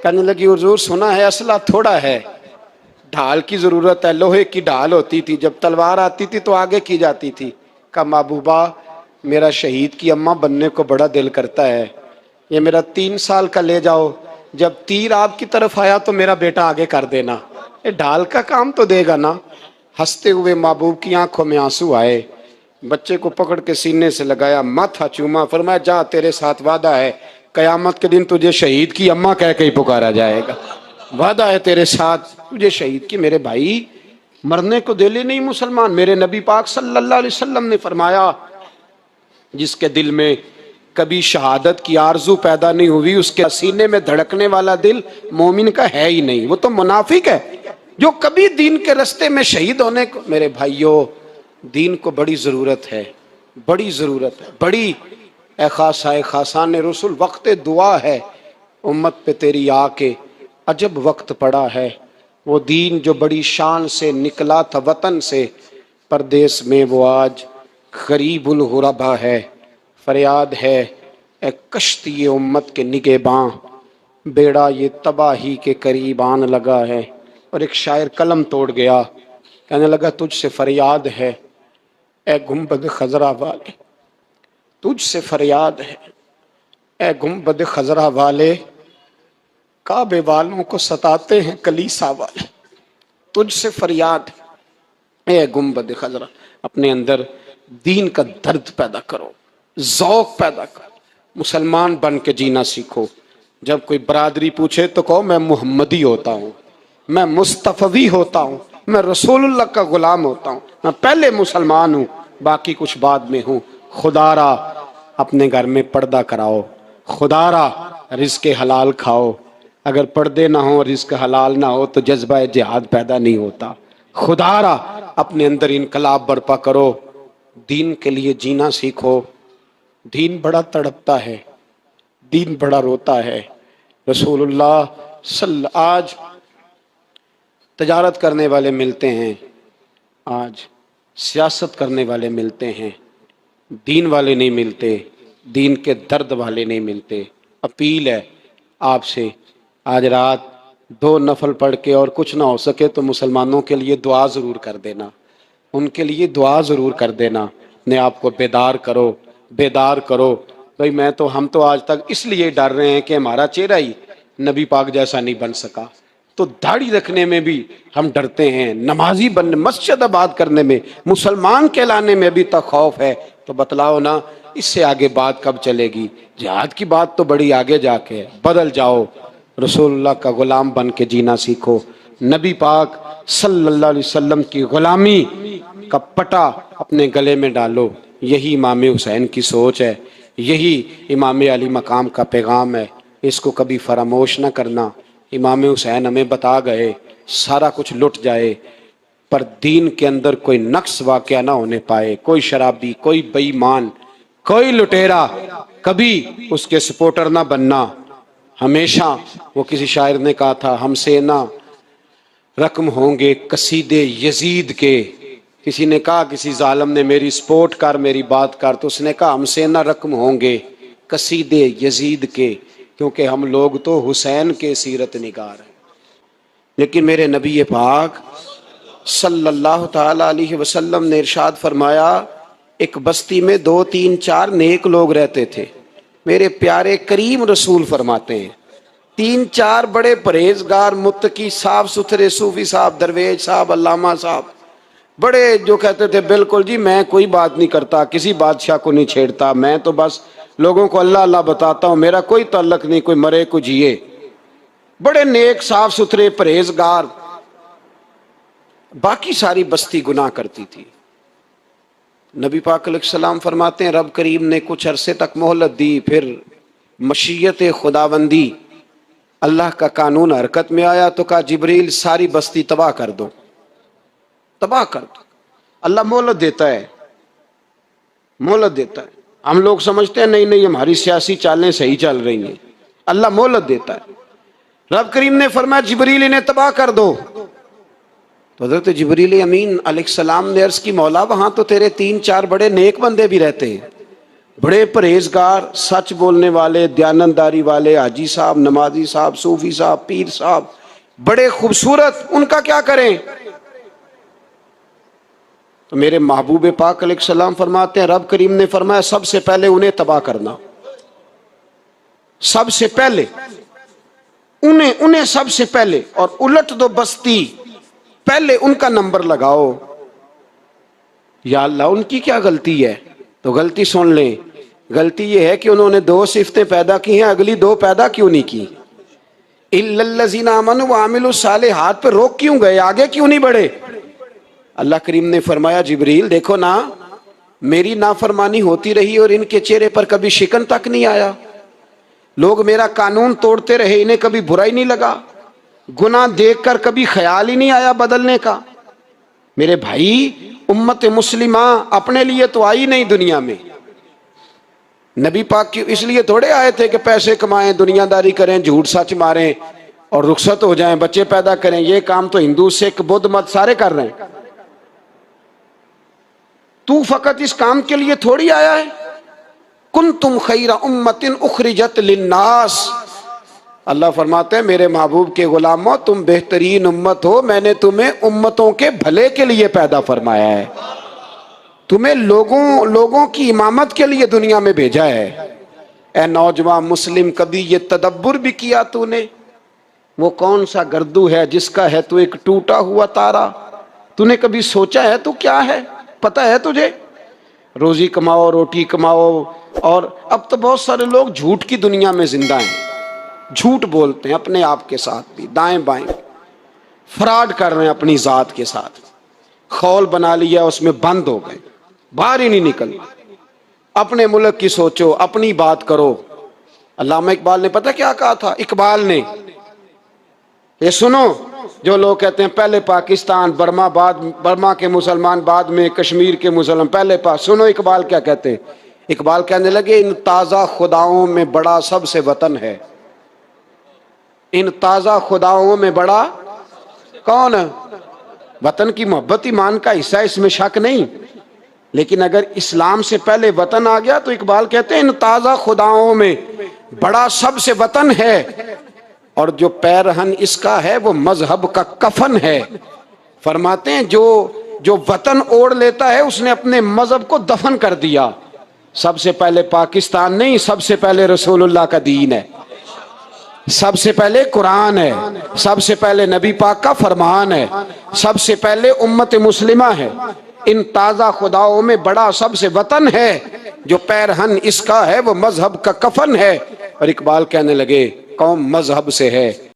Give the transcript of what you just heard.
کہنے لگی حضور سنا ہے اسلحہ تھوڑا ہے، ڈھال کی ضرورت ہے، لوہے کی ڈھال ہوتی تھی، جب تلوار آتی تھی تو آگے کی جاتی تھی۔ کہا محبوبہ میرا شہید کی اماں بننے کو بڑا دل کرتا ہے، یہ میرا 3 سال کا لے جاؤ، جب تیر آپ کی طرف آیا تو میرا بیٹا آگے کر دینا، یہ ڈھال کا کام تو دے گا نا۔ ہنستے ہوئے محبوب کی آنکھوں میں آنسو آئے، بچے کو پکڑ کے سینے سے لگایا، ماتھا چوما، فرمایا جا تیرے ساتھ وعدہ ہے قیامت کے دن تجھے شہید کی اماں کہہ کے ہی پکارا جائے گا، وعدہ ہے تیرے ساتھ تجھے شہید کی۔ میرے بھائی مرنے کو دل ہی نہیں مسلمان۔ میرے نبی پاک صلی اللہ علیہ وسلم نے فرمایا جس کے دل میں کبھی شہادت کی آرزو پیدا نہیں ہوئی اس کے سینے میں دھڑکنے والا دل مومن کا ہے ہی نہیں، وہ تو منافق ہے۔ جو کبھی دین کے رستے میں شہید ہونے کو، میرے بھائیوں دین کو بڑی ضرورت ہے، بڑی ضرورت ہے، بڑی۔ اے خاصائے خاصان رسول وقت دعا ہے، امت پہ تیری آ کے عجب وقت پڑا ہے۔ وہ دین جو بڑی شان سے نکلا تھا وطن سے، پردیس میں وہ آج غریب الغربا ہے۔ فریاد ہے اے کشتی امت کے نگہباں، بیڑا یہ تباہی کے قریب آن لگا ہے۔ اور ایک شاعر قلم توڑ گیا، کہنے لگا تجھ سے فریاد ہے اے گنبد خضرا والے، تجھ سے فریاد ہے اے گنبد خضرا والے، کعبے والوں کو ستاتے ہیں کلیسا والے۔ تجھ سے فریاد اے گنبد خضرا، اپنے اندر دین کا درد پیدا کرو، ذوق پیدا کرو، مسلمان بن کے جینا سیکھو۔ جب کوئی برادری پوچھے تو کہو میں محمدی ہوتا ہوں، میں مصطفی ہوتا ہوں، میں رسول اللہ کا غلام ہوتا ہوں، میں پہلے مسلمان ہوں باقی کچھ بعد میں ہوں۔ خدا را اپنے گھر میں پردہ کراؤ، خدا را رزق حلال کھاؤ، اگر پردے نہ ہو رزق حلال نہ ہو تو جذبہ جہاد پیدا نہیں ہوتا۔ خدا را اپنے اندر انقلاب برپا کرو، دین کے لیے جینا سیکھو۔ دین بڑا تڑپتا ہے، دین بڑا روتا ہے۔ رسول اللہ آج تجارت کرنے والے ملتے ہیں، آج سیاست کرنے والے ملتے ہیں، دین والے نہیں ملتے، دین کے درد والے نہیں ملتے۔ اپیل ہے آپ سے، آج رات 2 نفل پڑھ کے اور کچھ نہ ہو سکے تو مسلمانوں کے لیے دعا ضرور کر دینا، ان کے لیے دعا ضرور کر دینا، اپنے آپ کو بیدار کرو، بیدار کرو۔ بھئی ہم تو آج تک اس لیے ڈر رہے ہیں کہ ہمارا چہرہ ہی نبی پاک جیسا نہیں بن سکا، تو داڑھی رکھنے میں بھی ہم ڈرتے ہیں، نمازی بننے، مسجد آباد کرنے میں، مسلمان کہلانے میں بھی تک خوف ہے۔ تو بتلاؤ نا اس سے آگے بات کب چلے گی؟ جہاد کی بات تو بڑی آگے جا کے ہے۔ بدل جاؤ، رسول اللہ کا غلام بن کے جینا سیکھو، نبی پاک صلی اللہ علیہ وسلم کی غلامی کا پٹا اپنے گلے میں ڈالو۔ یہی امام حسین کی سوچ ہے، یہی امام علی مقام کا پیغام ہے، اس کو کبھی فراموش نہ کرنا۔ امام حسین ہمیں بتا گئے سارا کچھ لٹ جائے پر دین کے اندر کوئی نقص واقعہ نہ ہونے پائے، کوئی شرابی، کوئی بے ایمان، کوئی لٹیرا کبھی اس کے سپورٹر نہ بننا۔ ہمیشہ وہ کسی شاعر نے کہا تھا ہم سے نہ رقم ہوں گے قصیدے یزید کے، کسی نے کہا کسی ظالم نے میری سپورٹ کر، میری بات کر، تو اس نے کہا ہم سے نہ رقم ہوں گے قصیدے یزید کے، کیونکہ ہم لوگ تو حسین کے سیرت نگار ہیں۔ لیکن میرے نبی پاک صلی اللہ تعالی علیہ وسلم نے ارشاد فرمایا ایک بستی میں 2 3 4 نیک لوگ رہتے تھے۔ میرے پیارے کریم رسول فرماتے ہیں 3 4 بڑے پرہیزگار، متقی، صاف ستھرے صوفی صاحب، درویش صاحب، علامہ صاحب، بڑے جو کہتے تھے بالکل جی میں کوئی بات نہیں کرتا، کسی بادشاہ کو نہیں چھیڑتا، میں تو بس لوگوں کو اللہ اللہ بتاتا ہوں، میرا کوئی تعلق نہیں، کوئی مرے کوئی جیے، بڑے نیک صاف ستھرے پرہیزگار۔ باقی ساری بستی گناہ کرتی تھی۔ نبی پاک علیہ السلام فرماتے ہیں رب کریم نے کچھ عرصے تک مہلت دی، پھر مشیت خداوندی اللہ کا قانون حرکت میں آیا تو کہا جبریل ساری بستی تباہ کر دو، تباہ کر دو۔ اللہ مہلت دیتا ہے، مہلت دیتا ہے۔ ہم لوگ سمجھتے ہیں نہیں نہیں ہماری سیاسی چالیں صحیح چل رہی ہیں، اللہ مہلت دیتا ہے۔ رب کریم نے فرمایا جبریل انہیں تباہ کر دو، تو حضرت جبریل امین علیہ السلام نے عرض کی مولا وہاں تو تیرے 3 4 بڑے نیک بندے بھی رہتے ہیں، بڑے پرہیزگار، سچ بولنے والے، دیانتداری والے، حاجی صاحب، نمازی صاحب، صوفی صاحب، پیر صاحب، بڑے خوبصورت، ان کا کیا کریں؟ تو میرے محبوب پاک علیہ السلام فرماتے ہیں، رب کریم نے فرمایا سب سے پہلے انہیں تباہ کرنا، سب سے پہلے انہیں سب سے پہلے، اور الٹ دو بستی، پہلے ان کا نمبر لگاؤ۔ یا اللہ ان کی کیا غلطی ہے؟ تو غلطی سن لیں، غلطی یہ ہے کہ انہوں نے 2 صفتیں پیدا کی ہیں، اگلی 2 پیدا کیوں نہیں کی؟ الا الذین آمنوا وعملوا الصالحات پہ روک کیوں گئے؟ آگے کیوں نہیں بڑھے؟ اللہ کریم نے فرمایا جبریل دیکھو نا، میری نافرمانی ہوتی رہی اور ان کے چہرے پر کبھی شکن تک نہیں آیا، لوگ میرا قانون توڑتے رہے، انہیں کبھی برا ہی نہیں لگا، گناہ دیکھ کر کبھی خیال ہی نہیں آیا بدلنے کا۔ میرے بھائی، امت مسلمہ اپنے لیے تو آئی نہیں دنیا میں، نبی پاک کی اس لیے تھوڑے آئے تھے کہ پیسے کمائیں، دنیا داری کریں، جھوٹ سچ ماریں اور رخصت ہو جائیں، بچے پیدا کریں۔ یہ کام تو ہندو، سکھ، بدھ مت سارے کر رہے ہیں، تو فقط اس کام کے لیے تھوڑی آیا ہے۔ کنتم خیر امت اخرجت للناس، اللہ فرماتے ہیں میرے محبوب کے غلاموں تم بہترین امت ہو، میں نے تمہیں امتوں کے بھلے کے لیے پیدا فرمایا ہے، تمہیں لوگوں کی امامت کے لیے دنیا میں بھیجا ہے۔ اے نوجوان مسلم، کبھی یہ تدبر بھی کیا تو نے؟ وہ کون سا گردو ہے جس کا ہے تو ایک ٹوٹا ہوا تارا؟ تو نے کبھی سوچا ہے تو کیا ہے؟ پتہ ہے تجھے؟ روزی کماؤ، روٹی کماؤ، اور اب تو بہت سارے لوگ جھوٹ کی دنیا میں زندہ ہیں، جھوٹ بولتے ہیں اپنے آپ کے ساتھ بھی، دائیں بائیں فراڈ کر رہے ہیں اپنی ذات کے ساتھ، خول بنا لیا اس میں بند ہو گئے، باہر ہی نہیں نکل۔ اپنے ملک کی سوچو، اپنی بات کرو۔ علامہ اقبال نے پتہ کیا کہا تھا؟ اقبال نے، یہ سنو، جو لوگ کہتے ہیں پہلے پاکستان، برما کے مسلمان بعد میں کشمیر کے مسلمان پہلے سنو اقبال کیا کہتے ہیں۔ اقبال کہنے لگے ان تازہ خداؤں میں بڑا سب سے وطن ہے، ان تازہ خداؤں میں بڑا کون؟ وطن کی محبت ایمان کا حصہ، اس میں شک نہیں، لیکن اگر اسلام سے پہلے وطن آ گیا تو اقبال کہتے ہیں ان تازہ خداؤں میں بڑا سب سے وطن ہے، اور جو پیرہن اس کا ہے وہ مذہب کا کفن ہے۔ فرماتے ہیں جو وطن اوڑھ لیتا ہے اس نے اپنے مذہب کو دفن کر دیا۔ سب سے پہلے پاکستان نہیں، سب سے پہلے رسول اللہ کا دین ہے، سب سے پہلے قرآن ہے، سب سے پہلے نبی پاک کا فرمان ہے، سب سے پہلے امت مسلمہ ہے۔ ان تازہ خداؤں میں بڑا سب سے وطن ہے، جو پیرہن اس کا ہے وہ مذہب کا کفن ہے۔ اور اقبال کہنے لگے قوم مذہب سے ہے